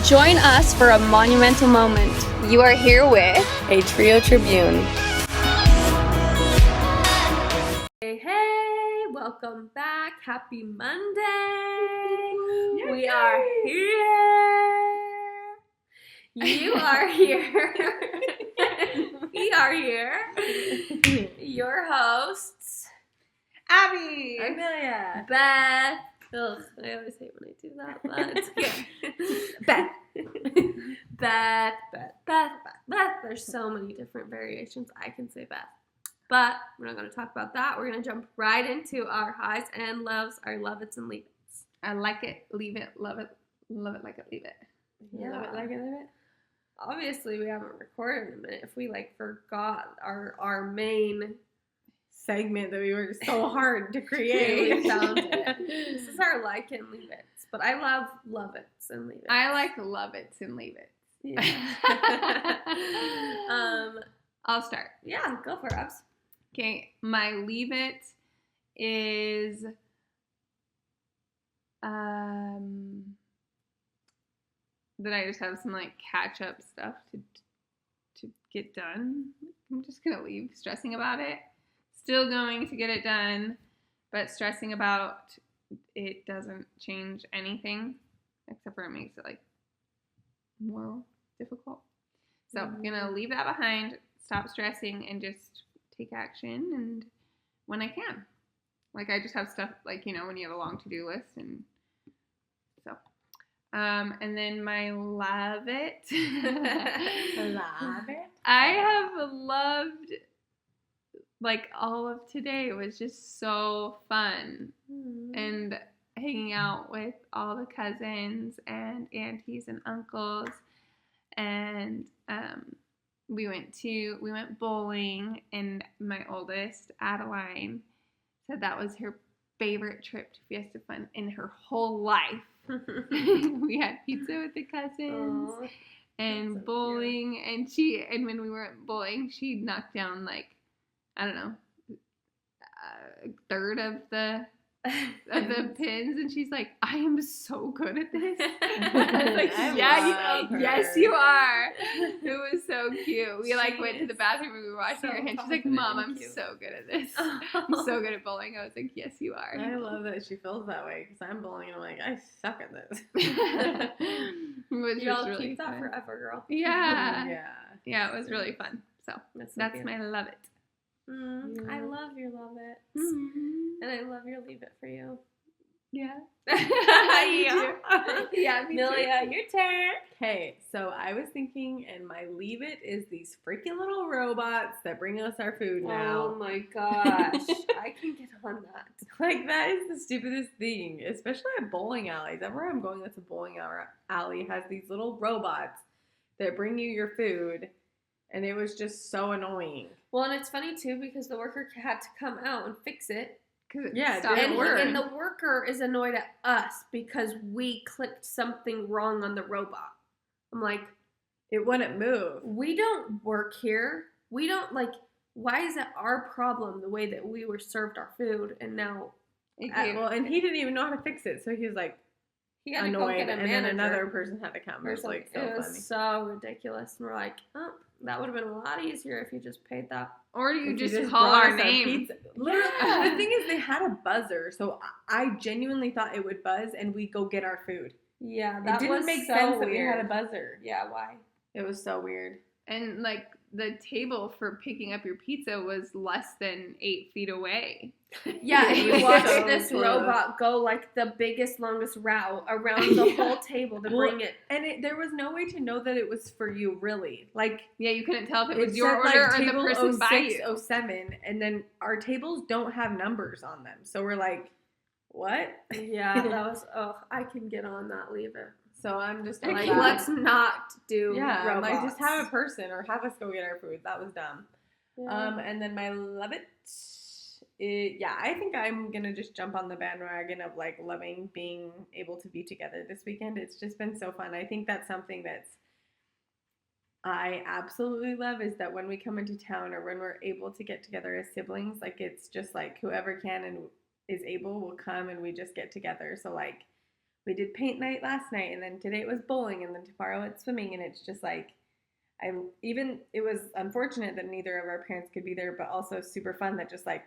Join us for a monumental moment. You are here with A Trio Tribune. Hey, welcome back. Happy Monday. We are here. You are here. We are here. Your hosts, Abby, Amelia, Beth. Ugh, I always hate when I do that, but it's good. Beth. There's so many different variations I can say Beth. But we're not going to talk about that. We're going to jump right into our highs and lows, our love-its and leave-its. I like it, leave it, love it, like it, leave it. Yeah. Love it, like it, love it. Obviously, we haven't recorded in a minute. If we forgot our main Segment that we worked so hard to create. we found it. This is our like and leave it. But I love it's and leave it. I like love it and leave it. Yeah. I'll start. Yeah, go for it. Okay, my leave it is that I just have some catch up stuff to get done. I'm just gonna leave stressing about it. Still going to get it done, but stressing about it doesn't change anything except for it makes it more difficult. So I'm gonna leave that behind, stop stressing, and just take action and when I can. I just have stuff when you have a long to-do list, and so and then my love it. Love it. I have loved all of today. It was just so fun. And hanging out with all the cousins and aunties and uncles, and we went bowling, and my oldest, Adeline, said that was her favorite trip to Fiesta Fun in her whole life. We had pizza with the cousins. Aww, and so bowling, and when we were bowling, she knocked down I don't know, a third of the pins, and she's like, I am so good at this. Yes, you are. It was so cute. We went to the bathroom and we were washing her hands. She's like, Mom, I'm so good at this. I'm so good at bowling. I was like, yes, you are. I love that she feels that way because I'm bowling and I'm like, I suck at this. You'll really keep that fun. forever, girl. Yeah, it was really fun. So that's so my love it. I love your love it. And I love your leave it for you. Yeah. Yeah, Amelia, your turn. Okay, so I was thinking, and my leave it is these freaking little robots that bring us our food now. Oh my gosh. I can get on that. That is the stupidest thing, especially at bowling alleys. Everywhere I'm going that's a bowling alley has these little robots that bring you your food, and it was just so annoying. Well, and it's funny too because the worker had to come out and fix it. And the worker is annoyed at us because we clicked something wrong on the robot. I'm like, it wouldn't move. We don't work here. We don't why is it our problem the way that we were served our food, and now and he didn't even know how to fix it, so he was he got annoyed, to go get a and manager. then another person had to come. It was so it funny. was so ridiculous, and we're like, oh, that would have been a lot easier if you just paid that. Or you just call our name. Literally, the thing is, they had a buzzer, so I genuinely thought it would buzz and we'd go get our food. Yeah, that it didn't was make so sense weird. that we had a buzzer. Yeah, why? It was so weird. And the table for picking up your pizza was less than 8 feet away. Yeah, and you watched so this close. robot go the biggest, longest route around the whole table to bring it. And there was no way to know that it was for you, really. You couldn't tell if it was said, your order or the table person by 06, you. 07, and then our tables don't have numbers on them. So we're like, what? Yeah, that was, I can get on that, leave it. So I'm just let's not do robots. just have a person or have us go get our food. That was dumb. Yeah. And then my love it. I think I'm going to just jump on the bandwagon of loving being able to be together this weekend. It's just been so fun. I think that's something I absolutely love is that when we come into town or when we're able to get together as siblings, it's just whoever can and is able will come and we just get together. So we did paint night last night, and then today it was bowling, and then tomorrow it's swimming, and it's just like, it was unfortunate that neither of our parents could be there, but also super fun that just like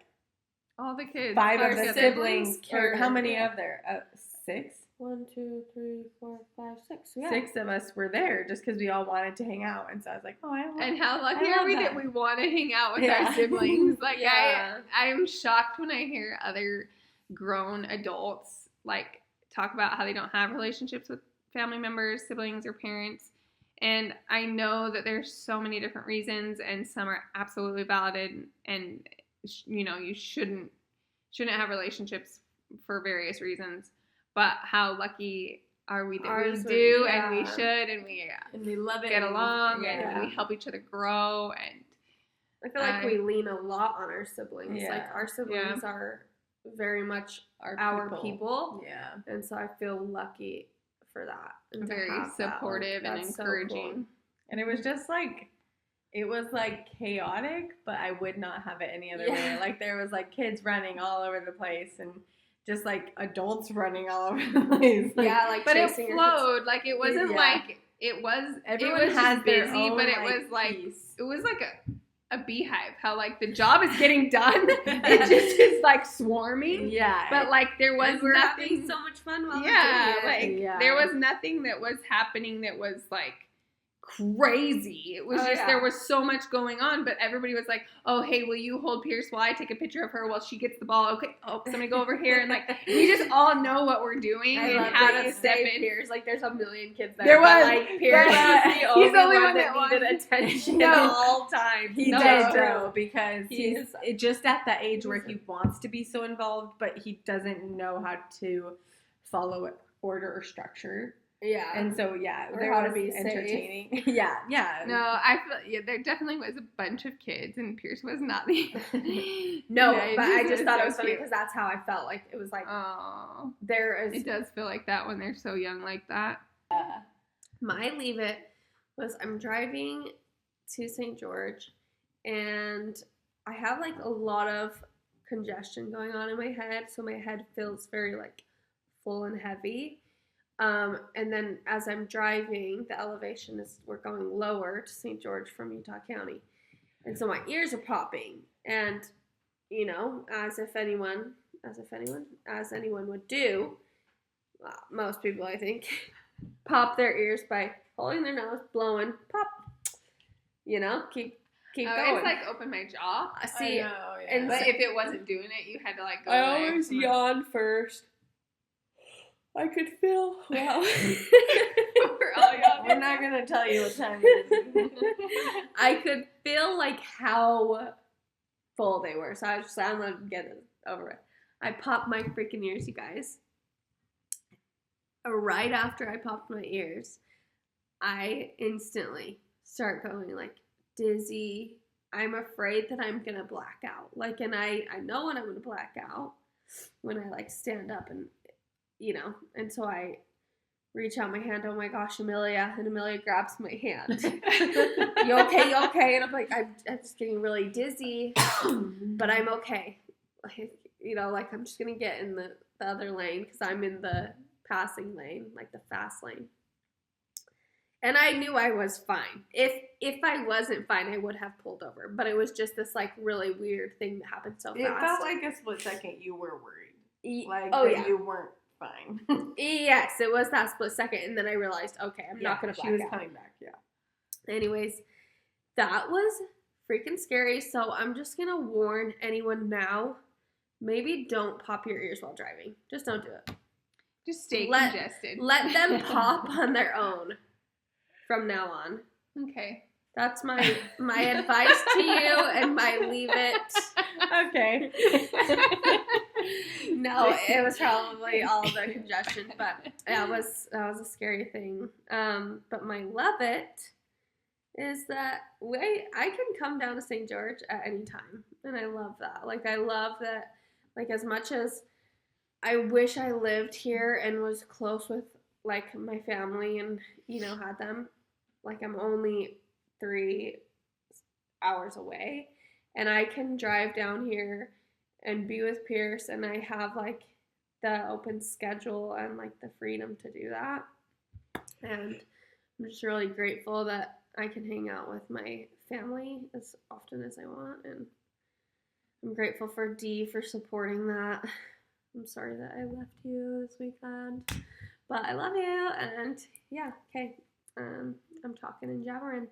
all the kids, 5 Our of the siblings siblings, or how many yeah. of there? 6? 1, 2, 3, 4, 5, 6. Yeah. 6 of us were there just because we all wanted to hang out, and so I was like, oh, and how lucky I are love we that. that we want to hang out with Yeah. our siblings? Like Yeah. I am shocked when I hear other grown adults like talk about how they don't have relationships with family members, siblings, or parents. And I know that there's so many different reasons, and some are absolutely valid, and you shouldn't have relationships for various reasons. But how lucky are we that Ours we do, would- and we yeah. should, and we love it, get along, yeah. and we help each other grow, and I feel like we lean a lot on our siblings. Yeah. Like our siblings are very much our people. Yeah. And so I feel lucky for that. And to very have that. Like, supportive and that's so encouraging. cool. And it was just like, it was like chaotic, but I would not have it any other Yeah. way. Like there was like kids running all over the place, and just like adults running all over the place. Like, Yeah, like But it chasing your kids. flowed. Like it wasn't Yeah. like it was. everyone it was has just their busy, own, but it was like piece. it was like a beehive. How like the job is getting done, it just is like swarming. Yeah. But like there was And we're nothing. having so much fun while Yeah, we're doing it. like Yeah. there was nothing that was happening that was like crazy. It was Oh, just yeah. there was so much going on, but everybody was like, "Oh, hey, will you hold Pierce while I take a picture of her while she gets the ball?" Okay, oh, somebody go over here, and like we just all know what we're doing I and love how that to you step say in. Pierce. Like there's a million kids there. There but, was. like Pierce Right. was He's the only one that wanted- needed attention No. all time. He No, did it's though, because He he's is- just at that age where he wants to be so involved, but he doesn't know how to follow order or structure. Yeah. And so yeah, Or there how to was be safe. entertaining. yeah. No, I feel there definitely was a bunch of kids, and Pierce was not the. no, Yeah, but I just was thought so it was funny cute. because that's how I felt. Like it was like Oh, there is it does feel like that when they're so young like that. my leave it was I'm driving to St. George and I have like a lot of congestion going on in my head, so my head feels very like full and heavy. And then as I'm driving, the elevation we're going lower to St. George from Utah County. And so my ears are popping. And, as anyone would do, most people, I think, pop their ears by holding their nose, blowing, pop, keep I going. always like open my jaw. See, I know, yeah. and But so- if it wasn't doing it, you had to like go I away. always yawn first. I could feel, well, We're all yawning. We're not gonna tell you what time it is. I could feel like how full they were. So I was just like, I'm gonna get it over it. I popped my freaking ears, you guys. Right after I popped my ears, I instantly start going like dizzy. I'm afraid that I'm gonna black out. Like, and I know when I'm gonna black out when I like stand up and and so I reach out my hand, oh my gosh, Amelia, and Amelia grabs my hand. You okay? You okay? And I'm like, I'm just getting really dizzy, but I'm okay. Like I'm just gonna get in the other lane because I'm in the passing lane, like the fast lane. And I knew I was fine. If I wasn't fine, I would have pulled over. But it was just this like really weird thing that happened so fast. It felt like a split second you were worried. Like oh that yeah. you weren't fine. Yes, it was that split second, and then I realized, okay, I'm not gonna black she was out. coming back, yeah. Anyways, that was freaking scary. So I'm just gonna warn anyone now: maybe don't pop your ears while driving. Just don't do it. Just stay Let- congested. Let them pop on their own from now on. Okay. That's my advice to you and my leave it. Okay. No, it was probably all the congestion, but that was a scary thing. But my love it is that I can come down to St. George at any time, and I love that. Like I love that. Like as much as I wish I lived here and was close with like my family and had them, like I'm only 3 hours away, and I can drive down here and be with Pierce, and I have like the open schedule and like the freedom to do that. And I'm just really grateful that I can hang out with my family as often as I want. And I'm grateful for Dee for supporting that. I'm sorry that I left you this weekend, but I love you. And yeah, okay. I'm talking and jabbering.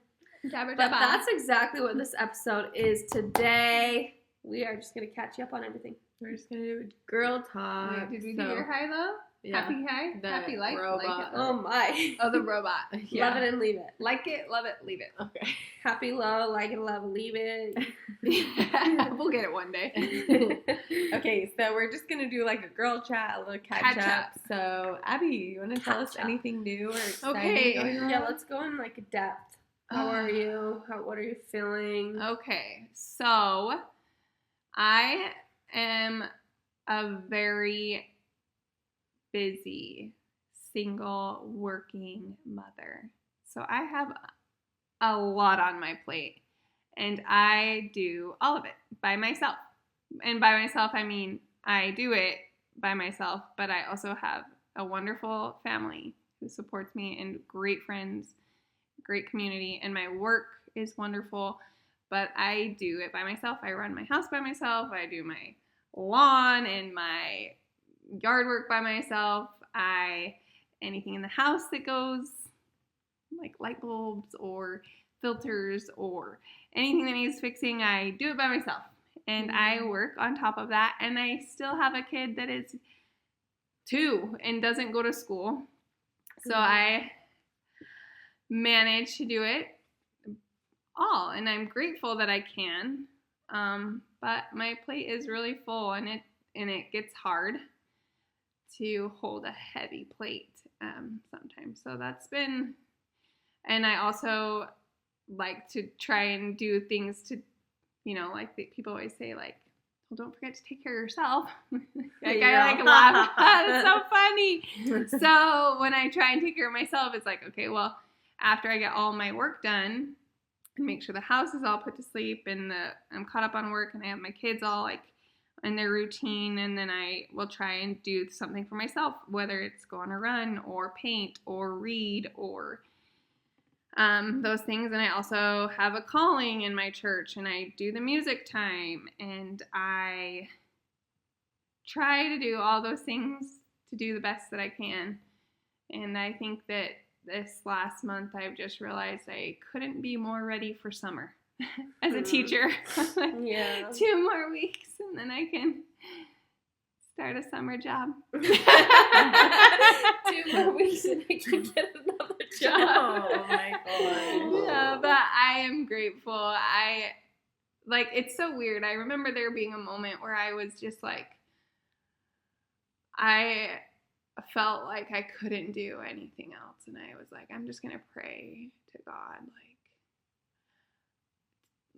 Jabber, But jabber. that's exactly what this episode is today. We are just going to catch you up on everything. We're just gonna do girl talk. Wait, did we do your high low? Yeah. Happy high? The Happy life? robot. Like it, Oh my. oh, the robot. Yeah. Love it and leave it. Like it, love it, leave it. Okay. Happy, low, like it, love it, leave it. We'll get it one day. Okay, so we're just gonna do like a girl chat, a little catch Catch up. up. So Abby, you wanna tell us Catch up. anything new or exciting Okay. going on? Yeah, let's go in like depth. How are you? What are you feeling? Okay, so I am a very busy single working mother. So I have a lot on my plate, and I do all of it by myself. And by myself, I mean I do it by myself, but I also have a wonderful family who supports me and great friends, great community, and my work is wonderful, but I do it by myself. I run my house by myself. I do my lawn and my yard work by myself. Anything in the house that goes, like light bulbs or filters or anything that needs fixing, I do it by myself. And I work on top of that, and I still have a kid that is 2 and doesn't go to school. So I manage to do it all, and I'm grateful that I can. But my plate is really full, and it gets hard to hold a heavy plate sometimes. So that's been, and I also like to try and do things to, like people always say, like, well, don't forget to take care of yourself. Like I like laugh. That's so funny. So when I try and take care of myself, it's like, okay, well, after I get all my work done and make sure the house is all put to sleep and I'm caught up on work and I have my kids all like in their routine, and then I will try and do something for myself, whether it's go on a run or paint or read or those things. And I also have a calling in my church, and I do the music time, and I try to do all those things to do the best that I can. And I think that this last month I've just realized I couldn't be more ready for summer as a teacher. Yeah. 2 more weeks and then I can start a summer job. 2 more weeks and I can get another job. Oh my god. Yeah, but I am grateful. It's so weird. I remember there being a moment where I was just like, I felt like I couldn't do anything else, and I was like, I'm just gonna pray to God,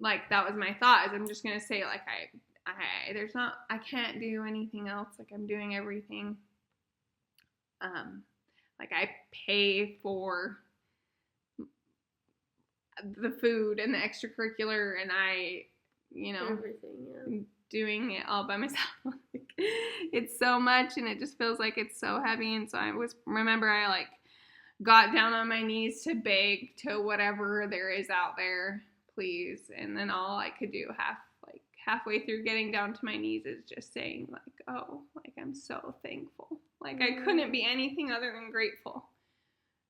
like that was my thought, is I'm just gonna say, like, I can't do anything else, like I'm doing everything. Like I pay for the food and the extracurricular, and I, Everything, yeah. doing it all by myself. It's so much, and it just feels like it's so heavy. And so I got down on my knees to beg to whatever there is out there, please. And then all I could do halfway through getting down to my knees is just saying, like, oh, like, I'm so thankful. Like, I couldn't be anything other than grateful.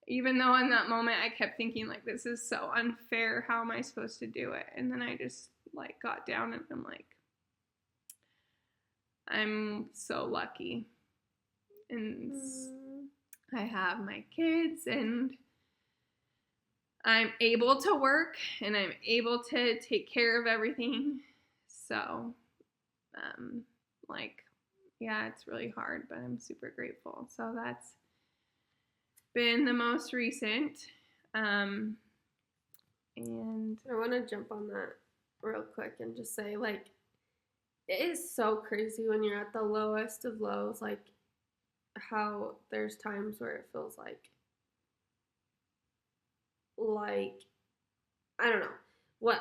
Even though in that moment I kept thinking, like, this is so unfair. How am I supposed to do it? And then I just, like, got down and I'm like, I'm so lucky. And I have my kids, and I'm able to work, and I'm able to take care of everything. So, yeah, it's really hard, but I'm super grateful. So that's been the most recent. And I want to jump on that real quick and just say, like, it is so crazy when you're at the lowest of lows, like, how there's times where it feels like, I don't know, what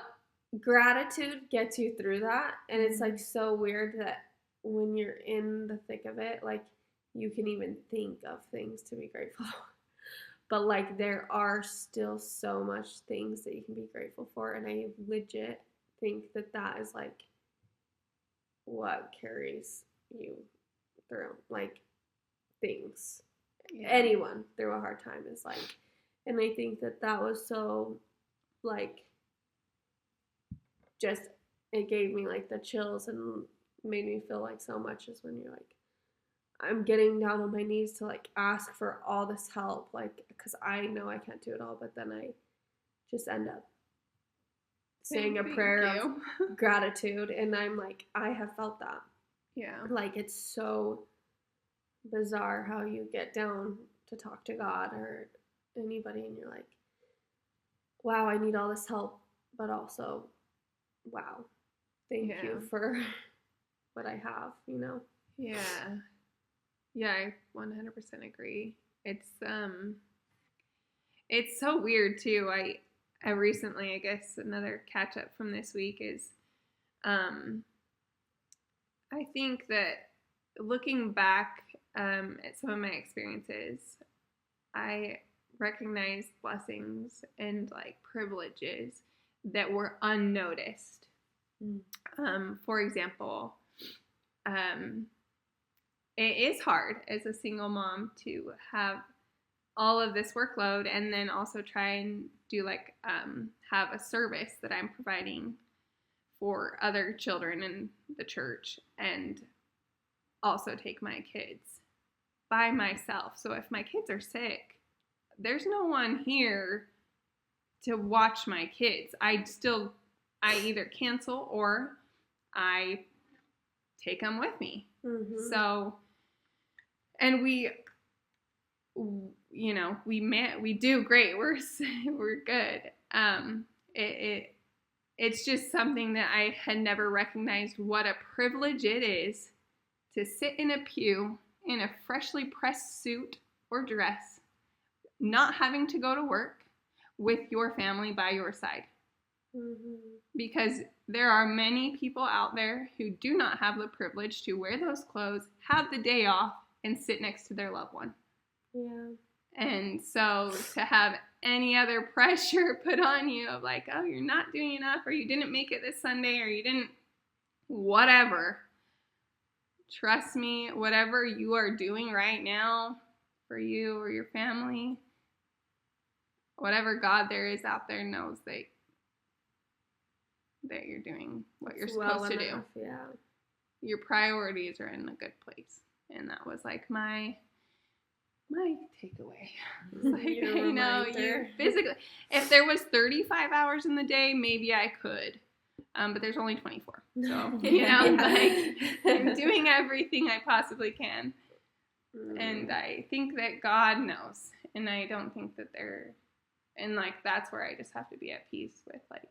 gratitude gets you through that. And it's, like, so weird that when you're in the thick of it, like, you can even think of things to be grateful for. But like there are still so much things that you can be grateful for, and I legit think that that is like what carries you through, like things. Yeah. Anyone through a hard time is like, and I think that that was so like just it gave me like the chills and made me feel like so much is when you're like, I'm getting down on my knees to like ask for all this help, like because I know I can't do it all, but then I just end up saying a prayer of gratitude, and I'm like, I have felt that. Yeah. Like it's so bizarre how you get down to talk to God or anybody, and you're like, wow, I need all this help, but also, wow, thank you for what I have, you know? Yeah. Yeah, I 100% agree. It's so weird too. I recently, I guess another catch up from this week is I think that looking back at some of my experiences, I recognized blessings and like privileges that were unnoticed. For example, it is hard as a single mom to have all of this workload and then also try and do like have a service that I'm providing for other children in the church and also take my kids by myself. So if my kids are sick, there's no one here to watch my kids. I either cancel or I take them with me. Mm-hmm. So, and we do great. We're good. It's just something that I had never recognized what a privilege it is to sit in a pew in a freshly pressed suit or dress, not having to go to work with your family by your side. Mm-hmm. Because there are many people out there who do not have the privilege to wear those clothes, have the day off, and sit next to their loved one. Yeah. And so to have any other pressure put on you of like, oh, you're not doing enough, or you didn't make it this Sunday, or you didn't whatever. Trust me, whatever you are doing right now for you or your family, whatever God there is out there knows that you're doing what you're supposed to do. Yeah. Your priorities are in a good place. And that was like my takeaway. It's like, you physically, if there was 35 hours in the day, maybe I could. But there's only 24. So, like I'm doing everything I possibly can. And I think that God knows. And I don't think that and like that's where I just have to be at peace with like,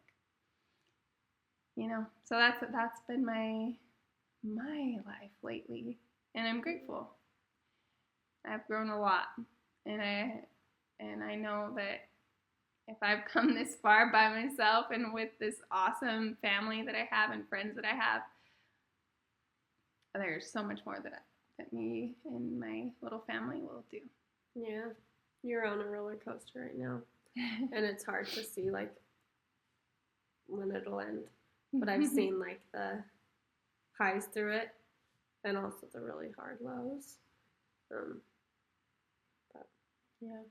so that's been my life lately. And I'm grateful. I've grown a lot. And I know that if I've come this far by myself and with this awesome family that I have and friends that I have, there's so much more that me and my little family will do. Yeah. You're on a roller coaster right now. And it's hard to see like when it'll end. But I've seen like the highs through it and also the really hard lows. But yeah.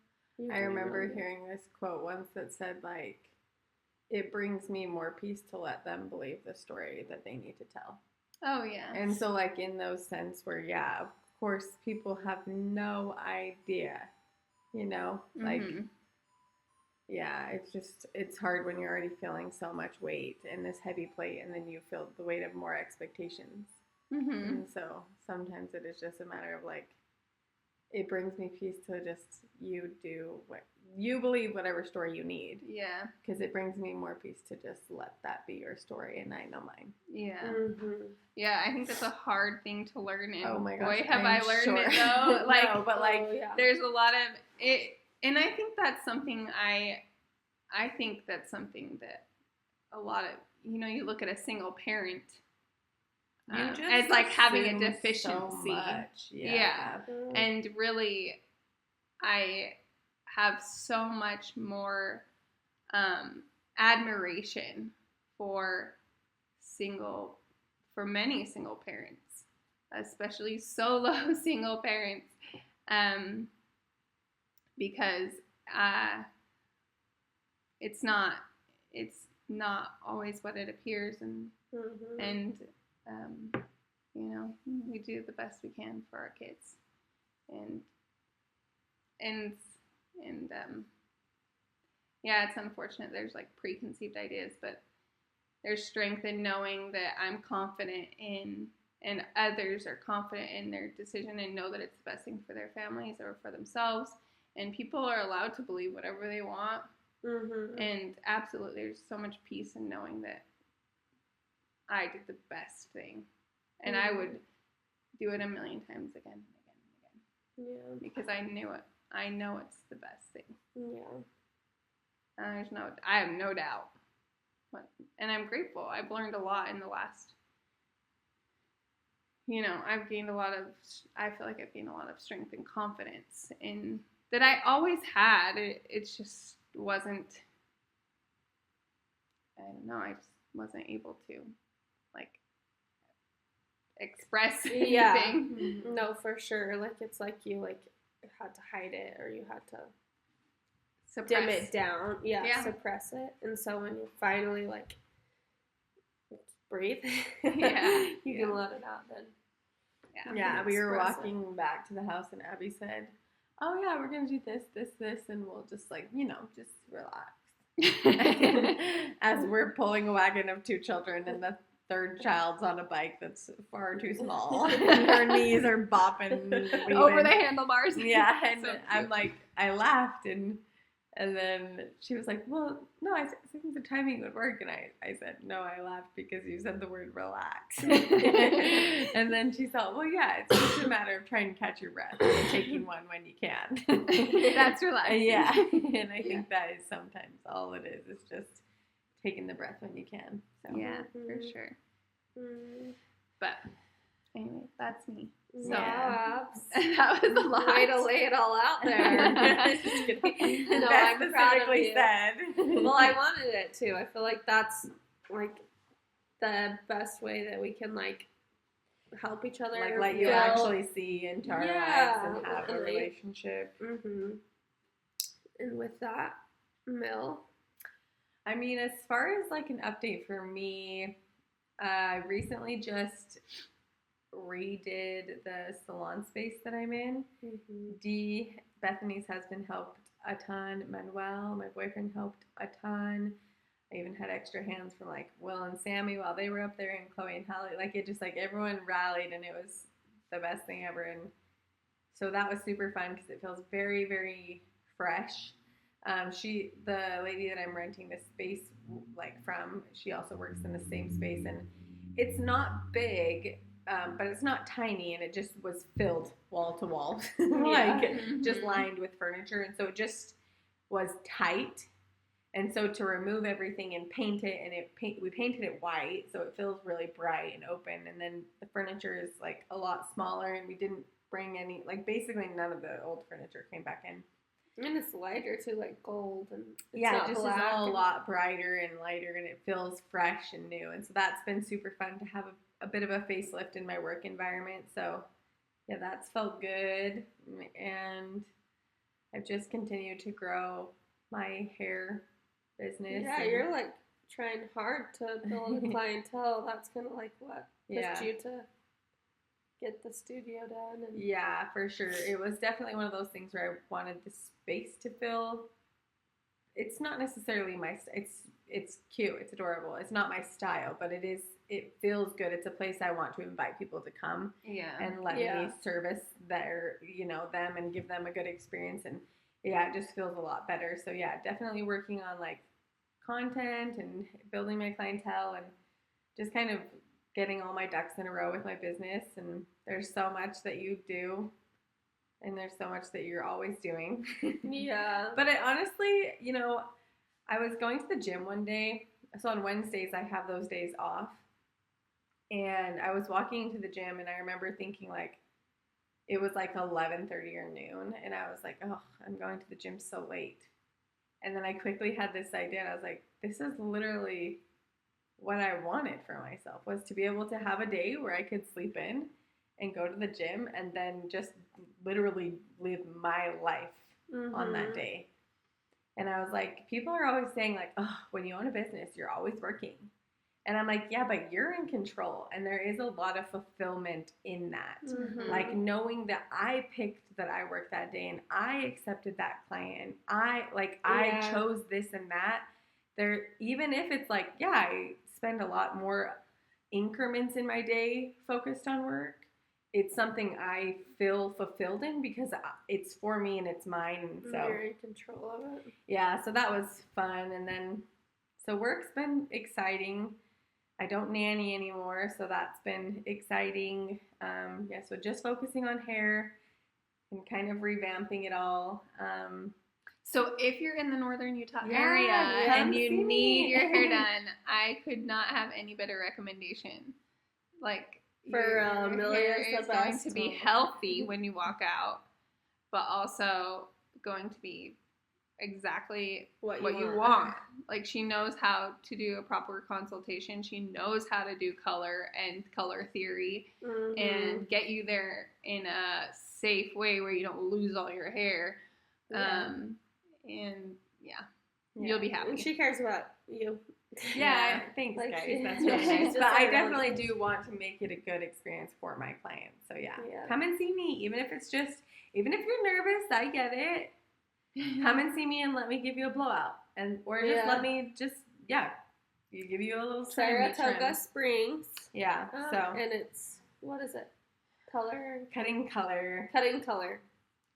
I remember hearing this quote once that said, like, it brings me more peace to let them believe the story that they need to tell. Oh, yeah. And so, like, in those sense where, yeah, of course, people have no idea, like, yeah, it's hard when you're already feeling so much weight and this heavy plate, and then you feel the weight of more expectations. Mm-hmm. And so sometimes it is just a matter of, like, it brings me peace to just you do what you believe, whatever story you need. Yeah. Because it brings me more peace to just let that be your story and I know mine. Yeah. Mm-hmm. Yeah, I think that's a hard thing to learn. And oh my gosh, boy, have I learned it though. Like, no, but like, there's a lot of it. And I think that's something I think that's something that a lot of, you look at a single parent You just it's like having a assume deficiency. so much. Yeah. And really, I have so much more admiration for many single parents, especially solo single parents, because it's not always what it appears, and you know, we do the best we can for our kids, and yeah, it's unfortunate there's like preconceived ideas, but there's strength in knowing that I'm confident in, and others are confident in their decision and know that it's the best thing for their families or for themselves. And people are allowed to believe whatever they want. And absolutely, there's so much peace in knowing that I did the best thing. And I would do it a million times again and again and again. Yeah. Because I knew it. I know it's the best thing. Yeah. I have no doubt. And I'm grateful. I've learned a lot in the last, I've gained I feel like I've gained a lot of strength and confidence in that I always had. It just wasn't, I don't know, I just wasn't able to, express anything. Yeah. No, for sure. Like, it's like you, had to hide it, or you had to dim it down. Yeah, suppress it. And so when you finally, breathe, you can let it out then. Yeah, we were walking back to the house, and Abby said, oh, yeah, we're going to do this, and we'll just, just relax. As we're pulling a wagon of 2 children, and the third child's on a bike that's far too small, and her knees are bopping over the handlebars. Yeah, and so I'm like, I laughed, and then she was like, well, no, I think the timing would work, and I said, no, I laughed because you said the word relax. And then she thought, well, yeah, it's just a matter of trying to catch your breath and taking one when you can. That's relaxing. Yeah, and I think that is sometimes all it is just taking the breath when you can. So. Yeah, for sure. But anyway, that's me. So that was a lot. Way to lay it all out there. Just kidding. No, I'm proud of you. Well, I wanted it too. I feel like that's the best way that we can help each other. Let you actually see into our lives and have a relationship. And with that, Mill. I mean, as far as an update for me, I recently just redid the salon space that I'm in. Bethany's husband helped a ton. Manuel, my boyfriend, helped a ton. I even had extra hands from Will and Sammy while they were up there, and Chloe and Hallie. It just everyone rallied, and it was the best thing ever. And so that was super fun because it feels very, very fresh. The lady that I'm renting this space from, she also works in the same space, and it's not big, but it's not tiny, and it just was filled wall to wall, just lined with furniture, and so it just was tight. And so to remove everything and paint it, and we painted it white, so it feels really bright and open, and then the furniture is a lot smaller, and we didn't bring any, basically none of the old furniture came back in. And it's lighter too, gold, and it's it just is all a lot brighter and lighter, and it feels fresh and new. And so that's been super fun to have a bit of a facelift in my work environment. So yeah, that's felt good, and I've just continued to grow my hair business. Yeah, you're trying hard to build a clientele. That's kind of what pushed you to get the studio done. And yeah, for sure. It was definitely one of those things where I wanted the space to fill. It's not necessarily it's cute, it's adorable. It's not my style, but it feels good. It's a place I want to invite people to come and let me service them and give them a good experience. And yeah, it just feels a lot better. So yeah, definitely working on content and building my clientele, and just kind of getting all my ducks in a row with my business. And there's so much that you do, and there's so much that you're always doing. Yeah. But I honestly, I was going to the gym one day. So on Wednesdays, I have those days off. And I was walking into the gym, and I remember thinking, like, it was like 11:30 or noon, and I was like, oh, I'm going to the gym so late. And then I quickly had this idea, and I was like, this is literally what I wanted for myself, was to be able to have a day where I could sleep in and go to the gym and then just literally live my life on that day. And I was like, people are always saying, like, oh, when you own a business, you're always working. And I'm like, yeah, but you're in control. And there is a lot of fulfillment in that. Like, knowing that I picked that I worked that day and I accepted that client. I chose this and that. There, even if it's like, yeah, I spend a lot more increments in my day focused on work, it's something I feel fulfilled in because it's for me and it's mine. And so you're in control of it. Yeah, so that was fun. And then, so work's been exciting. I don't nanny anymore, so that's been exciting. So just focusing on hair and kind of revamping it all. So if you're in the northern Utah area and you need your hair done, I could not have any better recommendation. Like, for hair is going to be healthy when you walk out, but also going to be exactly what you want. Like, she knows how to do a proper consultation. She knows how to do color and color theory and get you there in a safe way where you don't lose all your hair. You'll be happy. And she cares about you. Yeah, thanks, like, guys. That's really nice. But I definitely do want to make it a good experience for my clients. So yeah, come and see me, even if you're nervous. I get it. Come and see me and let me give you a blowout, or just let me give you a little Saratoga Springs. Yeah. And it's, what is it? Cutting color.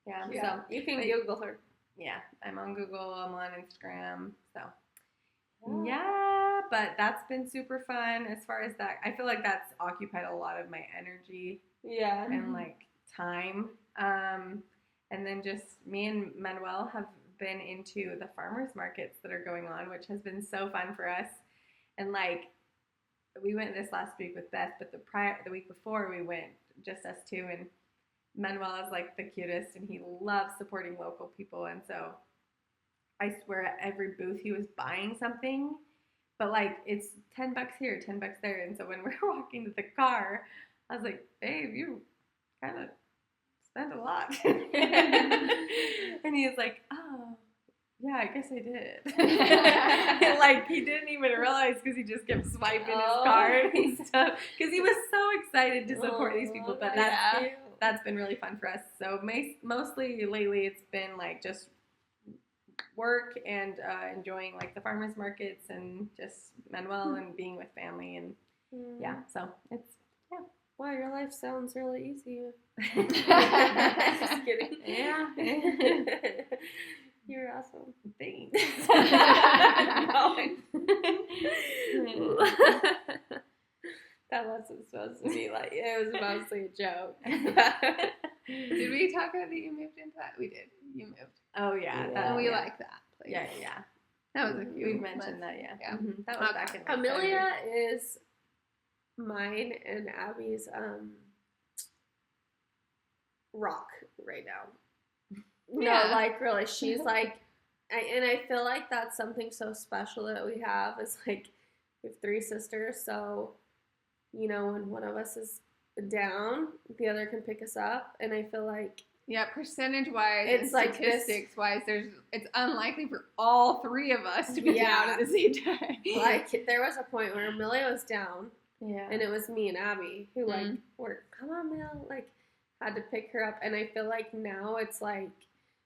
Yeah. So you can Google her. Yeah, I'm on Google. I'm on Instagram. So yeah, but that's been super fun. As far as that, I feel like that's occupied a lot of my energy. Yeah. And like time. And then just me and Manuel have been into the farmers markets that are going on, which has been so fun for us. And like, we went this last week with Beth, but the week before we went just us two, and Manuel is like the cutest, and he loves supporting local people. And so I swear at every booth he was buying something, but like, it's $10 here, $10 there. And so when we're walking to the car, I was like, babe, you kind of spent a lot. And he was like, oh, yeah, I guess I did. And like, he didn't even realize because he just kept swiping his card and stuff, because he was so excited to support these people. But that's been really fun for us. So mostly lately it's been like just work and enjoying like the farmers markets and just Manuel and being with family, and so it's wow, your life sounds really easy. Just kidding. Yeah. You're awesome. Thanks. That wasn't supposed to be like, it was mostly a joke. Did we talk about that you moved into that? We did. You moved. Oh, yeah. And we like that place. Yeah. That was a few. We've mentioned that, yeah. Mm-hmm. That was back in Amelia is mine and Abby's rock right now. No, like, really, she's like, and I feel like that's something so special that we have, is like, we have 3 sisters, so, you know, when one of us is down, the other can pick us up, and I feel like, yeah, percentage-wise, it's like statistics-wise, it's unlikely for all 3 of us to be down at the same time. Like, there was a point where Amelia was down, and it was me and Abby who, like, were, come on, Mel, like, had to pick her up. And I feel like now it's like,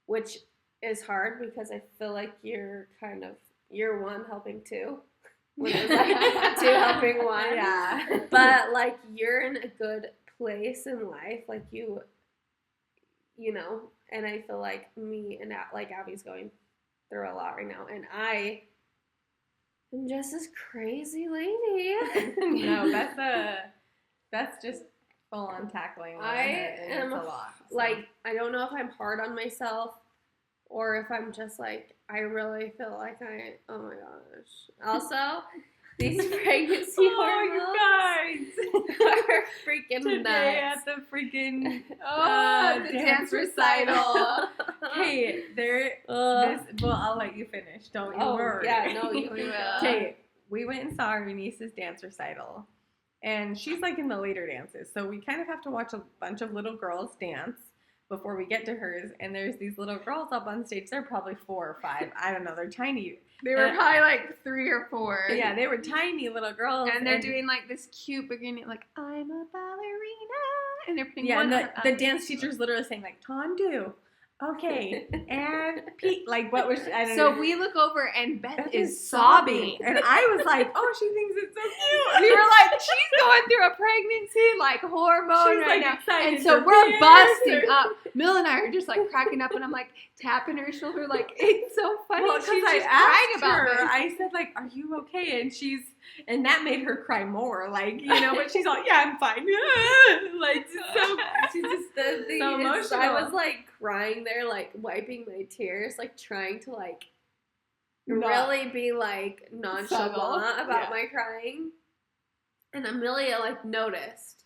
which is hard because I feel like you're one helping 2. When it was like 2 helping 1. Yeah. But like, you're in a good place in life. Like, you know, and I feel like me and like Abby's going through a lot right now. And I am just this crazy lady. No, that's just full on tackling. I am a lot. So. Like, I don't know if I'm hard on myself or if I'm just like, I really feel like oh my gosh. Also, These pregnancy Oh, hormones you guys. are freaking Today nuts. at the freaking the dance recital. Okay, well, I'll let you finish. Don't you worry. Yeah, no, you will. Okay, we went and saw our niece's dance recital, and she's like in the later dances, so we kind of have to watch a bunch of little girls dance before we get to hers. And there's these little girls up on stage. They're probably 4 or 5. I don't know. They're tiny. They were probably like 3 or 4. Yeah, they were tiny little girls, and they're doing like this cute beginning, like I'm a ballerina, and they're putting yeah, one and arm the up. dance teacher's literally saying like Tondu, okay, and Pete, like what was I don't So know. we look over and Beth Beth is is sobbing. and I was like, oh, she thinks it's so cute. We were like, she's going through a pregnancy, like hormone She's, right like, now. excited And so for we're dance. busting up. Mill and I are just like cracking up, and I'm like tapping her shoulder, like it's so funny. Well, She's because I just crying asked about her, this. I said like, are you okay? And that made her cry more, like, you know. But she's all, yeah, I'm fine. Like, so She's just the thing So is, emotional. I was like crying there, like wiping my tears, like trying to like really be like nonchalant Subtle. about Yeah. my crying. And Amelia like noticed.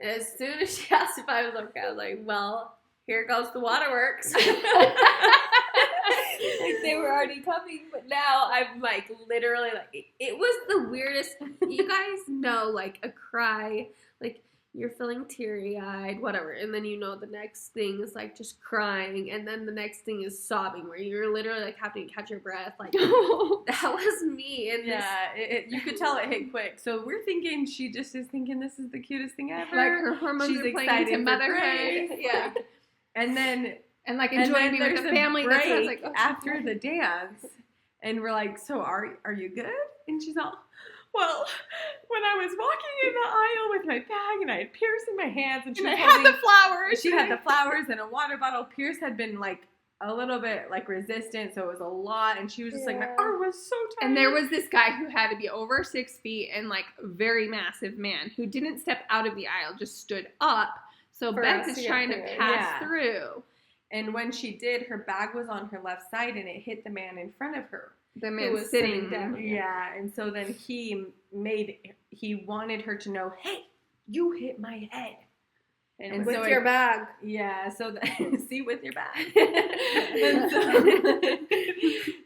As soon as she asked if I was okay, I was like, well, here goes the waterworks. Like they were already coming, but now I'm like literally like it was the weirdest. You guys know like a cry, like you're feeling teary-eyed, whatever, and then you know the next thing is like just crying, and then the next thing is sobbing, where you're literally like having to catch your breath. Like that was me, and yeah, you could tell it hit quick. So we're thinking she just is thinking this is the cutest thing ever. Like her hormones She's are playing excited to for motherhood. Grace. Yeah. And then And like and enjoying then being with there's the a family. break That's like, oh, after the dance, and we're like, so are you good? And she's all, well, when I was walking in the aisle with my bag and I had Pierce in my hands, and she and I was had holding, the flowers. she had the flowers and a water bottle. Pierce had been like a little bit like resistant, so it was a lot, and she was just like, my Yeah. arm was so tight. And there was this guy who had to be over 6 feet and like a very massive man who didn't step out of the aisle, just stood up. So For Beth us is to get trying to through. pass Yeah. through. And when she did, her bag was on her left side, and it hit the man in front of her. The man was sitting sitting down. down. Yeah, and so then he wanted her to know, hey, you hit my head. And With so your it- bag. Yeah, so see with your bag. And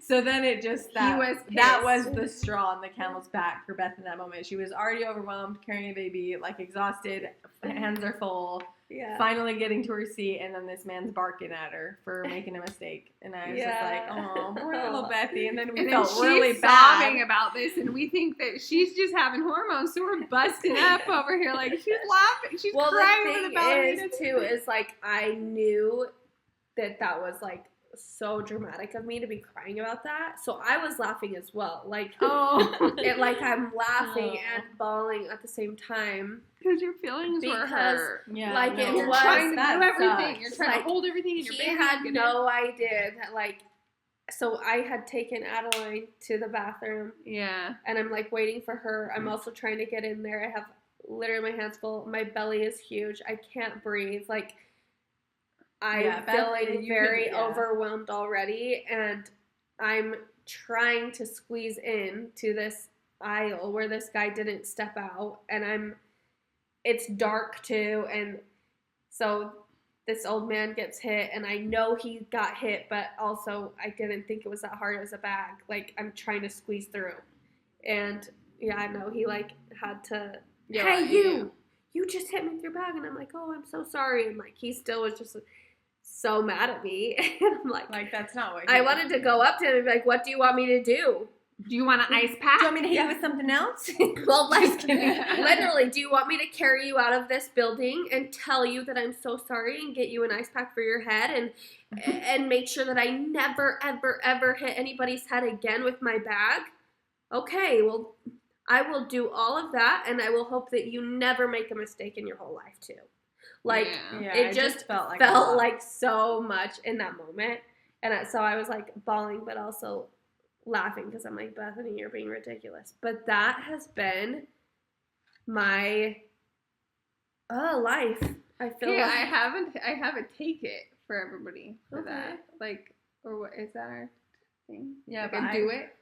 so then it just that was the straw on the camel's back for Beth in that moment. She was already overwhelmed, carrying a baby, like exhausted, hands are full, Yeah. finally getting to her seat, and then this man's barking at her for making a mistake. And I was just like, oh, poor little Bethy. And then we And then felt she's really sobbing bad. about this, and we think that she's just having hormones, so we're busting up over here like she's laughing, she's Well, crying the over the thing ballerina is, too, is like I knew that was like so dramatic of me to be crying about that, so I was laughing as well. Like, Oh, it, like I'm laughing Oh. and bawling at the same time. because your feelings were Because, hurt. Yeah, like, no, it You're was- trying to that do everything. sucks. You're trying Like, to hold everything in your He baby. had no idea that like. So I had taken Adeline to the bathroom, Yeah. and I'm like waiting for her. I'm also trying to get in there. I have literally my hands full. My belly is huge. I can't breathe. Like I'm Yeah, Beth, feeling you very could- yeah. overwhelmed already, and I'm trying to squeeze in to this aisle where this guy didn't step out, and it's dark too, and so this old man gets hit, and I know he got hit, but also I didn't think it was that hard as a bag. Like, I'm trying to squeeze through. And, yeah, I know, he, like, had to, Yell hey, at you just hit me with your bag. And I'm like, oh, I'm so sorry. And, like, he still was just so mad at me. And I'm like that's not what I wanted to go up to him and be like, what do you want me to do? Do you want an ice pack? Do you want me to hit you with something else? Well, like, Just kidding. literally, do you want me to carry you out of this building and tell you that I'm so sorry and get you an ice pack for your head and make sure that I never, ever, ever hit anybody's head again with my bag? Okay, well, I will do all of that, and I will hope that you never make a mistake in your whole life, too. Like, Yeah. it just felt felt like so much in that moment. And so I was, like, bawling, but also laughing because I'm like, Bethany, you're being ridiculous. But that has been my life. I feel Yeah, like I have a take it for everybody for Okay. that. Like, or what is that our thing? Yeah, like but a do it.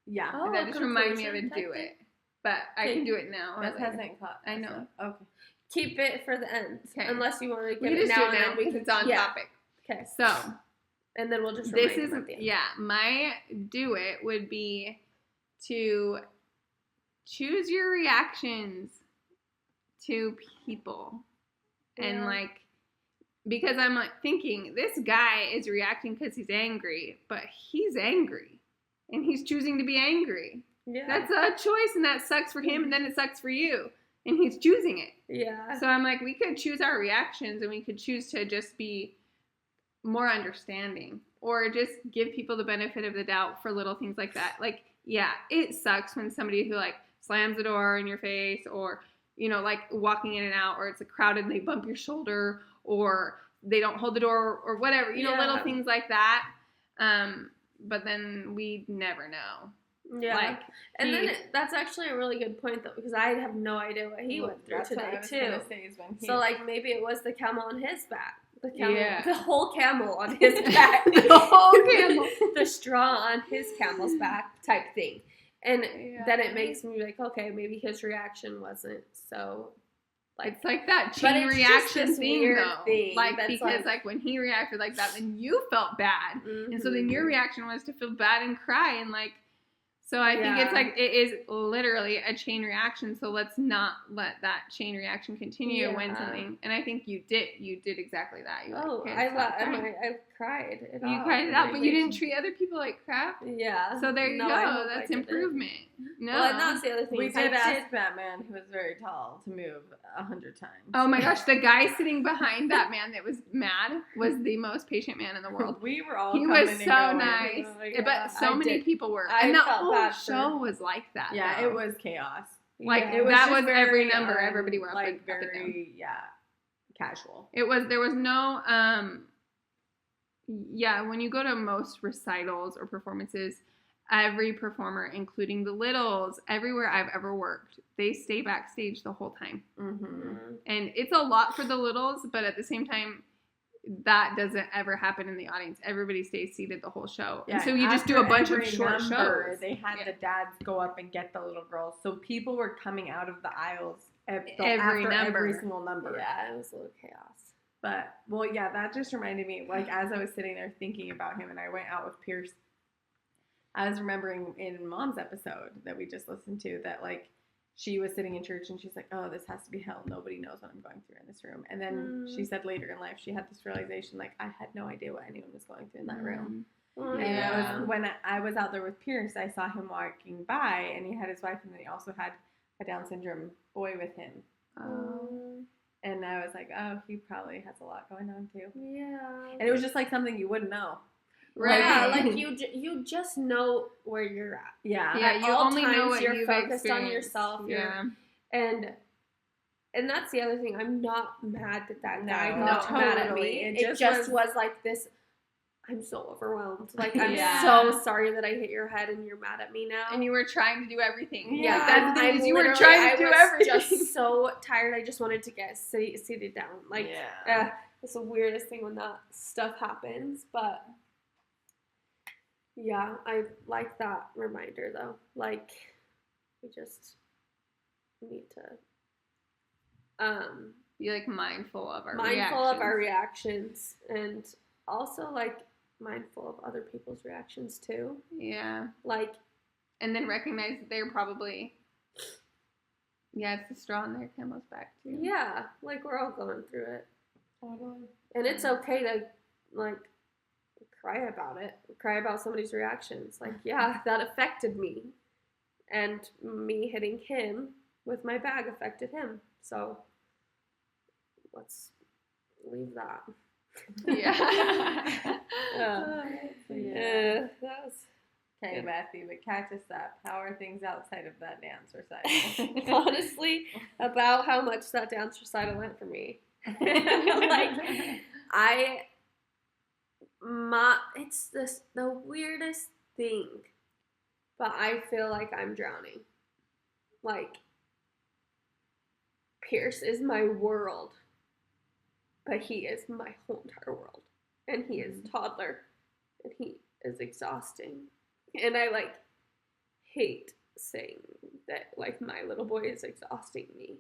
Yeah. Oh, that just reminded me of a conclusion do type it. But I Okay. can do it now. or That later. hasn't caught. I know. Okay. Keep it for the end. Okay. Unless you want to We get can it just do now it and now then we because can, it's on topic. Okay. So And then we'll just this remind is, them at the end. yeah, my do it would be to choose your reactions to people. And Yeah. like, because I'm like thinking this guy is reacting because he's angry, but he's angry and he's choosing to be angry. Yeah. That's a choice, and that sucks for him, and then it sucks for you, and he's choosing it. Yeah. So I'm like, we could choose our reactions, and we could choose to just be more understanding, or just give people the benefit of the doubt for little things like that. Like, yeah, it sucks when somebody who like slams the door in your face, or you know, like walking in and out, or it's a crowded and they bump your shoulder, or they don't hold the door, or whatever, you know, Yeah. little things like that. But then we never know. Yeah. Like, and he- then that's actually a really good point, though, because I have no idea what he went through That's what today, I was too. gonna say is when he. So, like, maybe it was the camel on his back. The camel, Yeah. the whole camel on his back. The whole camel. The straw on his camel's back type thing. And Yeah. then it makes me like, okay, maybe his reaction wasn't so, like, It's like that But chain it's just reaction this thing, weird though. thing Like, that's because, like- when he reacted like that, then you felt bad. And so then your reaction was to feel bad and cry. And, like, so I think it's Yeah. like, it is literally a chain reaction. So let's not let that chain reaction continue when Yeah. something, and I think you did exactly that. You Oh, okay, I stop crying. cried it You out. cried it out, Like, but you didn't treat other people like crap. Yeah. So there you No, I go. hope I That's didn't. improvement. No. Well, and that's the other thing. we is I did ask that man who was very tall to move 100 times. Oh my gosh, the guy sitting behind that man that was mad was the most patient man in the world. We were all. He coming was and so going. nice, Oh, yeah, but so I many did. people were, I and the felt whole bad for- show was like that. Yeah, though. it was chaos. Like, Yeah. It was that just was every very, number. Everybody were up like and up and down. very casual. It was, there was no, yeah, when you go to most recitals or performances, every performer, including the littles, everywhere I've ever worked, they stay backstage the whole time. Mm-hmm. And it's a lot for the littles, but at the same time, that doesn't ever happen in the audience. Everybody stays seated the whole show. Yeah, and so you just do a after bunch of every short number, shows. They had Yeah. the dads go up and get the little girls. So people were coming out of the aisles Every after number. every single number. Yeah, it was a little chaos. But, well, yeah, that just reminded me, like, as I was sitting there thinking about him and I went out with Pierce, I was remembering in Mom's episode that we just listened to that, like, she was sitting in church and she's like, oh, this has to be hell. Nobody knows what I'm going through in this room. And then she said later in life, she had this realization, like, I had no idea what anyone was going through in that room. Oh, And Yeah. it was, when I was out there with Pierce, I saw him walking by and he had his wife and then he also had a Down syndrome boy with him. And I was like, oh, he probably has a lot going on too. Yeah. And it was just like something you wouldn't know. Right. Yeah, like you just know where you're at. Yeah. Yeah, At you all only know times, what you're you've focused on experienced. yourself. Yeah. And that's the other thing. I'm not mad that guy No, got mad at totally. me. It It just just was like this. I'm so overwhelmed. Like, I'm Yeah. so sorry that I hit your head and you're mad at me now. And you were trying to do everything. Yeah, Like, that's the thing, I'm is you were literally- trying to do I was everything. just so tired. I just wanted to get seated down. Like, Yeah. it's the weirdest thing when that stuff happens. But yeah, I like that reminder though. Like, we just need to Be like mindful of our mindful of our reactions. reactions, and also like mindful of other people's reactions too. Yeah. Like, And then recognize that they're probably, yeah, it's the straw in their camel's back too. yeah, like we're all going through it, Totally. and it's okay to like cry about somebody's reactions. Like, yeah, that affected me, and me hitting him with my bag affected him. So let's leave that. Yeah. Yeah, that was Okay, Matthew, but catch us up. How are things outside of that dance recital? honestly about how much that dance recital went for me. It's the weirdest thing, but I feel like I'm drowning. Like, Pierce is my world, but he is my whole entire world, and he is a toddler, and he is exhausting, and I like hate saying that, like, my little boy is exhausting me.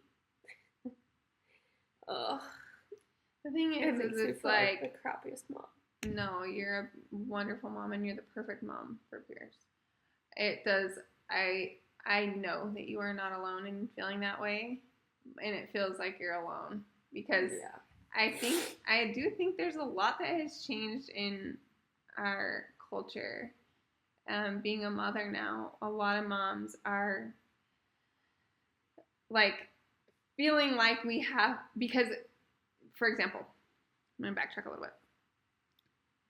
Ugh. The thing It is makes me it's feel like, the crappiest mom. no, you're a wonderful mom and you're the perfect mom for Pierce. It does. I know that you are not alone in feeling that way, and it feels like you're alone because I do think there's a lot that has changed in our culture. Being a mother now, a lot of moms are like feeling like we have, because, for example, I'm going to backtrack a little bit.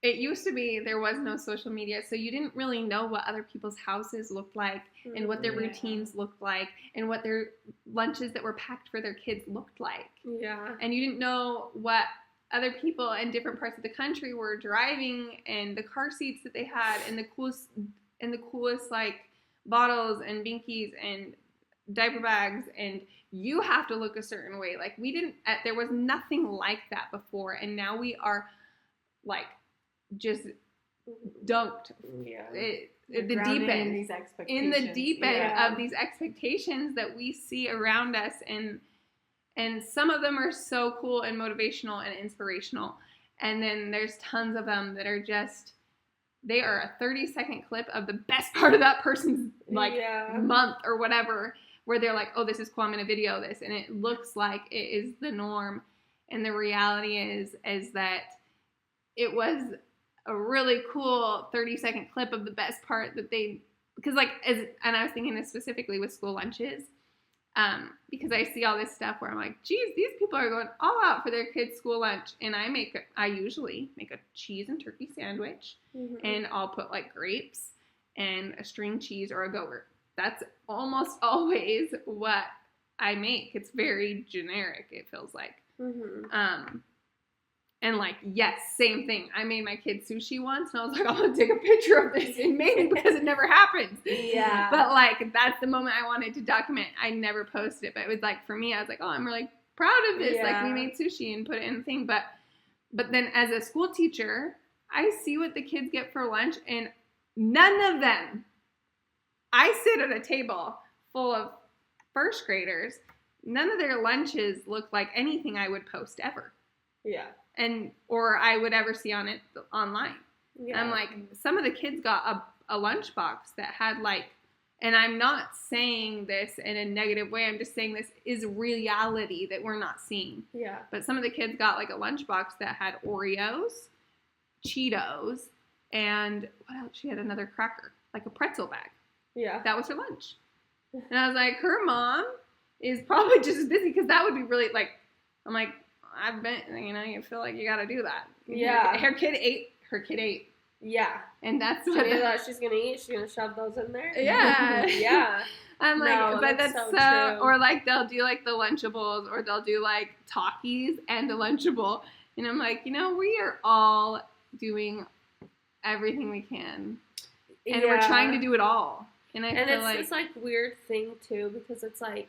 It used to be there was no social media, so you didn't really know what other people's houses looked like and what their routines looked like and what their lunches that were packed for their kids looked like. Yeah. And you didn't know what other people in different parts of the country were driving and the car seats that they had and the coolest like bottles and binkies and diaper bags, and you have to look a certain way. Like there was nothing like that before, and now we are like just dunked in the deep end of these expectations that we see around us, and some of them are so cool and motivational and inspirational, and then there's tons of them that are just, they are a 30-second clip of the best part of that person's month or whatever, where they're like, oh, this is cool, I'm gonna video this, and it looks like it is the norm, and the reality is that it was a really cool 30-second clip of the best part that they, because and I was thinking this specifically with school lunches, because I see all this stuff where I'm like, geez, these people are going all out for their kids' school lunch, and I usually make a cheese and turkey sandwich, and I'll put like grapes and a string cheese or a Go-Gurt. That's almost always what I make. It's very generic, it feels like. And like, yes, same thing. I made my kids sushi once, and I was like, I'm gonna take a picture of this, and maybe because it never happens. Yeah. But like, that's the moment I wanted to document. I never posted it, but it was like, for me, I was like, oh, I'm really proud of this. Yeah. Like, we made sushi and put it in the thing. But then as a school teacher, I see what the kids get for lunch, and none of them. I sit at a table full of first graders. None of their lunches look like anything I would post ever. Yeah. Or I would ever see on it online. Yeah. I'm like, some of the kids got a lunchbox that had like, and I'm not saying this in a negative way, I'm just saying this is reality that we're not seeing. Yeah. But some of the kids got like a lunchbox that had Oreos, Cheetos, and what else? She had another cracker, like a pretzel bag. Yeah. That was her lunch. And I was like, her mom is probably just as busy, because that would be really like, I'm like, I've been, you feel like you got to do that. Yeah. Her kid ate. Yeah. And that's what she's going to eat. She's going to shove those in there. Yeah. Yeah. I'm like, no, but that's so true. Or like they'll do like the Lunchables, or they'll do like Takis and a Lunchable. And I'm like, we are all doing everything we can. And we're trying to do it all. And feel like it's this like weird thing too, because it's like,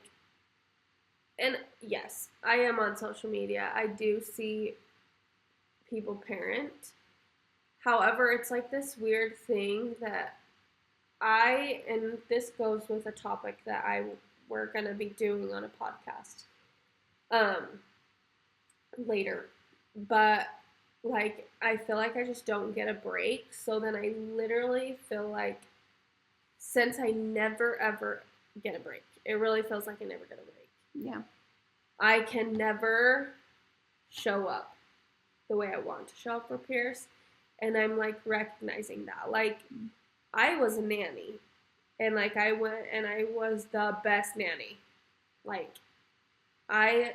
and yes, I am on social media. I do see people parent. However, it's like this weird thing that and this goes with a topic that we're going to be doing on a podcast later. But like, I feel like I just don't get a break. So then I literally feel like, since I never ever get a break, it really feels like I never get a break. Yeah. I can never show up the way I want to show up for Pierce. And I'm like recognizing that. Like, I was a nanny. And like, I went and I was the best nanny. Like, I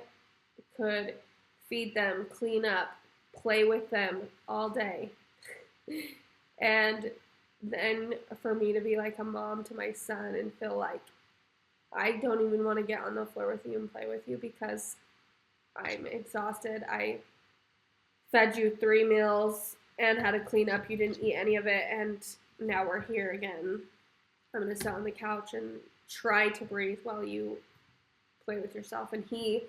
could feed them, clean up, play with them all day. And then for me to be like a mom to my son and feel like I don't even want to get on the floor with you and play with you because I'm exhausted. I fed you 3 meals and had to clean up. You didn't eat any of it, and now we're here again. I'm going to sit on the couch and try to breathe while you play with yourself. And he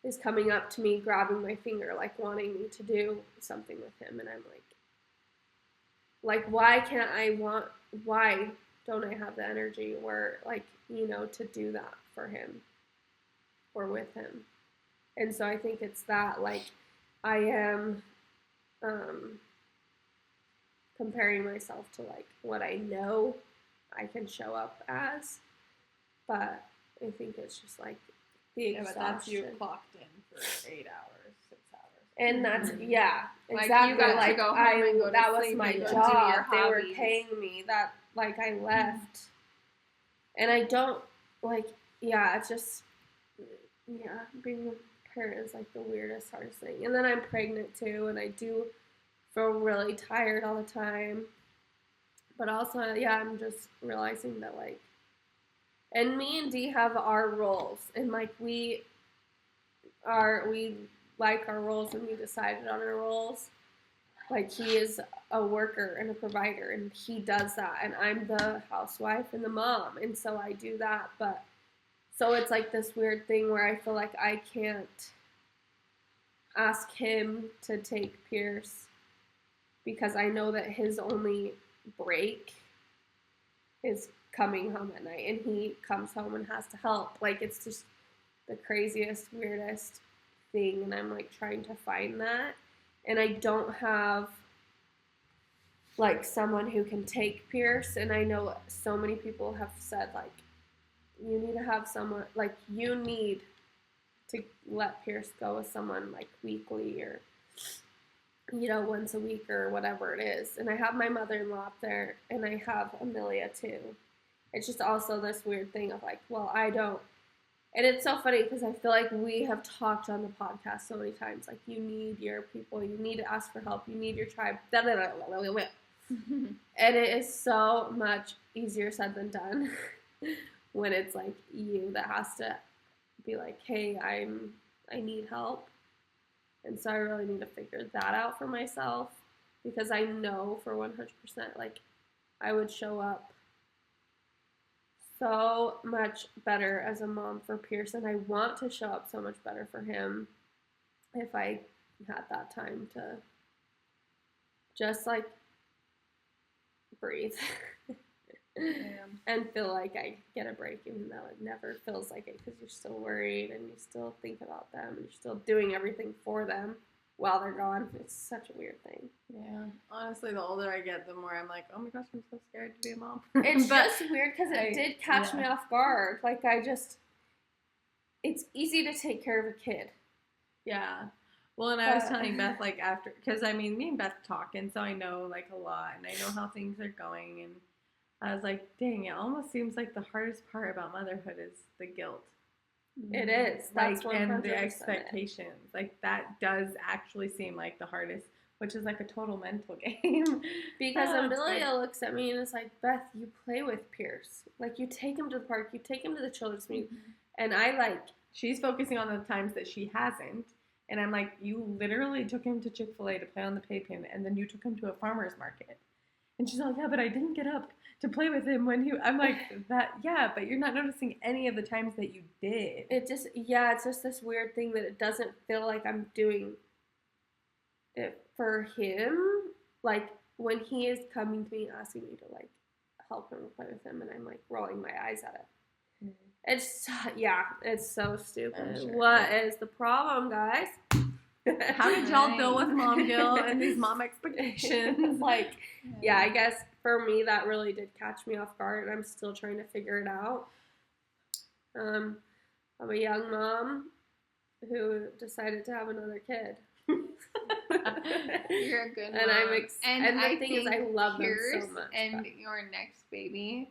is coming up to me, grabbing my finger, like wanting me to do something with him. And I'm like, why can't I why? don't I have the energy where, like, you know, to do that for him or with him? And so I think it's that, like, I am comparing myself to, like, what I know I can show up as, but I think it's just, like, the Yeah, exhaustion. but that's you clocked in for 8 hours, 6 hours. And that's, yeah, Like, exactly. you got to Like, go home and go to that was sleep my and go do job. your They were hobbies. paying me that, like, I left. And I don't, like, yeah, it's just, yeah, being a parent is, like, the weirdest, hardest thing. And then I'm pregnant, too, and I do feel really tired all the time. But also, yeah, I'm just realizing that, like, and me and Dee have our roles. And, like, we like our roles and we decided on our roles. Like, he is a worker and a provider, and he does that. And I'm the housewife and the mom. And so I do that. But so it's like this weird thing where I feel like I can't ask him to take Pierce because I know that his only break is coming home at night, and he comes home and has to help. Like, it's just the craziest, weirdest thing, and I'm, like, trying to find that. And I don't have, like, someone who can take Pierce, and I know so many people have said, like, you need to have someone, like, you need to let Pierce go with someone, like, weekly or, you know, once a week or whatever it is. And I have my mother-in-law up there, and I have Amelia, too. It's just also this weird thing of, like, well, I don't. And it's so funny because I feel like we have talked on the podcast so many times. Like, you need your people. You need to ask for help. You need your tribe. And it is so much easier said than done when it's, like, you that has to be like, hey, I need help. And so I really need to figure that out for myself because I know for 100%, like, I would show up so much better as a mom for Pierce, and I want to show up so much better for him if I had that time to just, like, breathe and feel like I get a break, even though it never feels like it because you're still worried and you still think about them and you're still doing everything for them while they're gone. It's such a weird thing. Yeah. Honestly, the older I get, the more I'm like, oh my gosh, I'm so scared to be a mom. It's just weird because it did catch me off guard. Like, it's easy to take care of a kid. Yeah. Well, and I was telling Beth, like, after, because, I mean, me and Beth talk, and so I know, like, a lot, and I know how things are going, and I was like, dang, it almost seems like the hardest part about motherhood is the guilt. It is. That's like, and the 100% expectations. Like, that does actually seem like the hardest, which is like a total mental game. Because Amelia looks at me and is like, Beth, you play with Pierce. Like, you take him to the park, you take him to the children's meeting, and I, like... She's focusing on the times that she hasn't, and I'm like, you literally took him to Chick-fil-A to play on the playpen, and then you took him to a farmer's market. And she's like, yeah, but I didn't get up to play with him when I'm like, yeah, but you're not noticing any of the times that you did. It's just this weird thing that it doesn't feel like I'm doing it for him. Like, when he is coming to me asking me to, like, help him play with him, and I'm, like, rolling my eyes at it. Mm-hmm. It's so stupid. Sure. What is the problem, guys? How did y'all deal with mom guilt and these mom expectations? Like, yeah, I guess for me that really did catch me off guard, and I'm still trying to figure it out. I'm a young mom who decided to have another kid. You're a good mom. And the thing is, I love them so much. And your next baby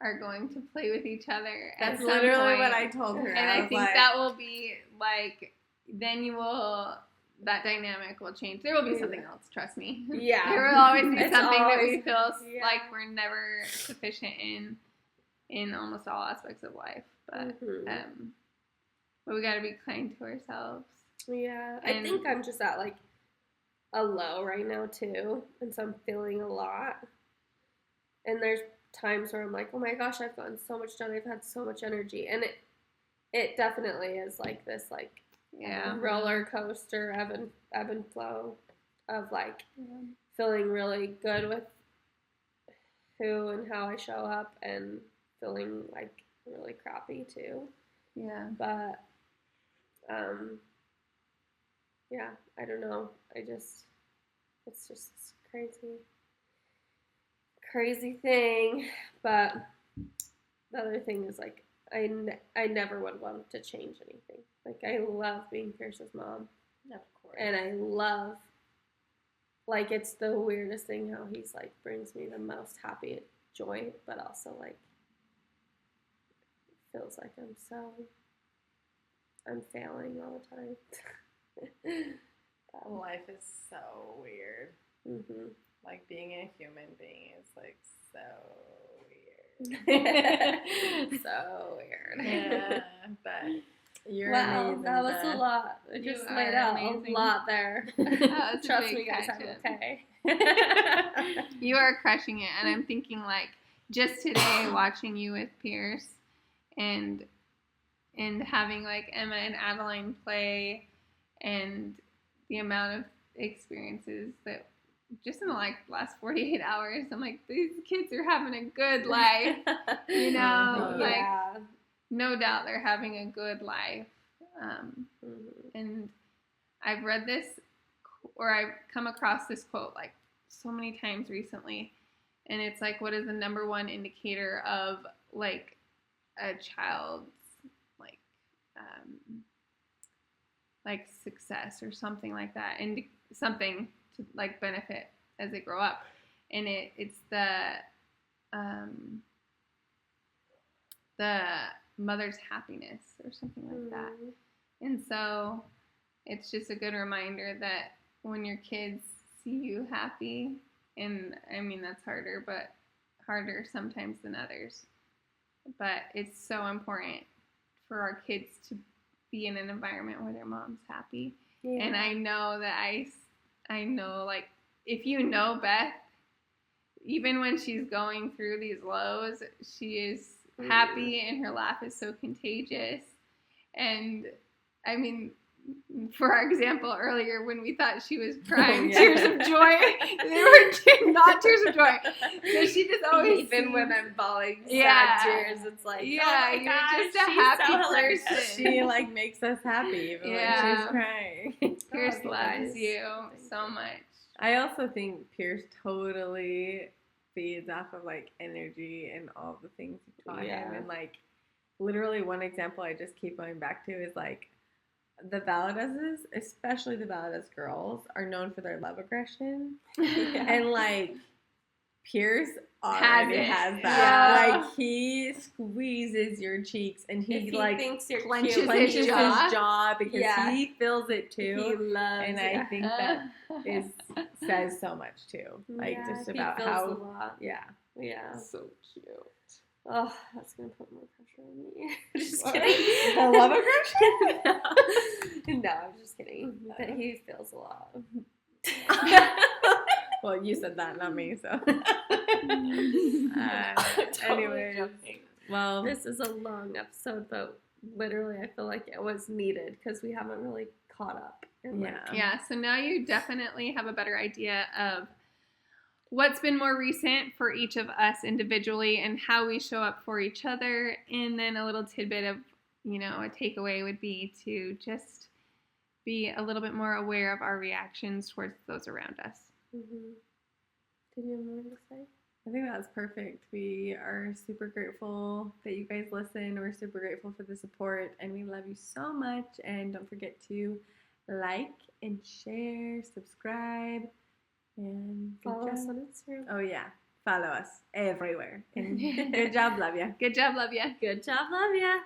are going to play with each other. That's literally what I told her. And I think that will be, like, then that dynamic will change. There will be something else, trust me. Yeah. There will always be something that we feel like we're never sufficient in almost all aspects of life. But but we got to be kind to ourselves. Yeah. I think I'm just at, like, a low right now, too. And so I'm feeling a lot. And there's times where I'm like, oh my gosh, I've gotten so much done. I've had so much energy. And it definitely is, like, this, like, roller coaster ebb and flow of, like, feeling really good with who and how I show up and feeling like really crappy too. Yeah. But yeah, I don't know. It's just crazy thing. But the other thing is like I never would want to change anything. Like I love being Pierce's mom. Of course. And I love, like, it's the weirdest thing how he's like brings me the most happy joy, but also like feels like I'm failing all the time. Life is so weird. Mm-hmm. Like being a human being is like so weird. So weird. Yeah, but you're wow, amazing. that was Beth. a lot. I You just are laid out amazing. a lot there. That was a Trust big me, guys, I'm catch-up. okay. You are crushing it, and I'm thinking like just today watching you with Pierce and having like Emma and Adeline play and the amount of experiences that just in the like last 48 hours, I'm like, these kids are having a good life, you know, like Yeah. no doubt they're having a good life. Mm-hmm. And I've read this, or I've come across this quote like so many times recently, and it's like, what is the number one indicator of like a child's like success or something like that, and something to like benefit as they grow up, and it's the mother's happiness or something like that. And so it's just a good reminder that when your kids see you happy, and I mean that's harder sometimes than others, but it's so important for our kids to be in an environment where their mom's happy. Yeah. And I know that I know, like, if you know Beth, even when she's going through these lows, she is happy and her laugh is so contagious. And I mean, for our example earlier, when we thought she was crying tears of joy, they were not tears of joy. So she just always even when I'm bawling Yeah. sad tears, it's like, Yeah, oh my you're gosh, just a she's happy so hilarious. person. She like makes us happy even when she's crying. Pierce Oh, loves guys. you Thank so you. much. I also think Pierce totally feeds off of like energy and all the things you taught Yeah. him. And like literally one example I just keep going back to is like the Valdezes, especially the Valdez girls, are known for their love aggression. Yeah. And like Pierce already it. has that. Yeah. Like he squeezes your cheeks and If he he like thinks you're clenches cute, clenches his his jaw. jaw because Yeah. he feels it he too. loves And it. I think that says so much too. Like Yeah, just he about feels how a lot. yeah. Yeah. So cute. Oh, that's gonna put more pressure on me. Just What? kidding. The love aggression? No, I'm just kidding. But he feels a lot. Well, you said that, not me, so. Totally Anyways, joking. well, This is a long episode, but literally I feel like it was needed because we haven't really caught up. And like, Yeah, so now you definitely have a better idea of what's been more recent for each of us individually and how we show up for each other. And then a little tidbit of, you know, a takeaway would be to just be a little bit more aware of our reactions towards those around us. mm-hmm. Did you have more to say? I think that's perfect. We are super grateful that you guys listen. We're super grateful for the support, and we love you so much. And don't forget to like and share, subscribe, and good Follow job. us on Instagram. Oh yeah, follow us everywhere. And good job, love ya. Good job, love ya. Good job, love ya.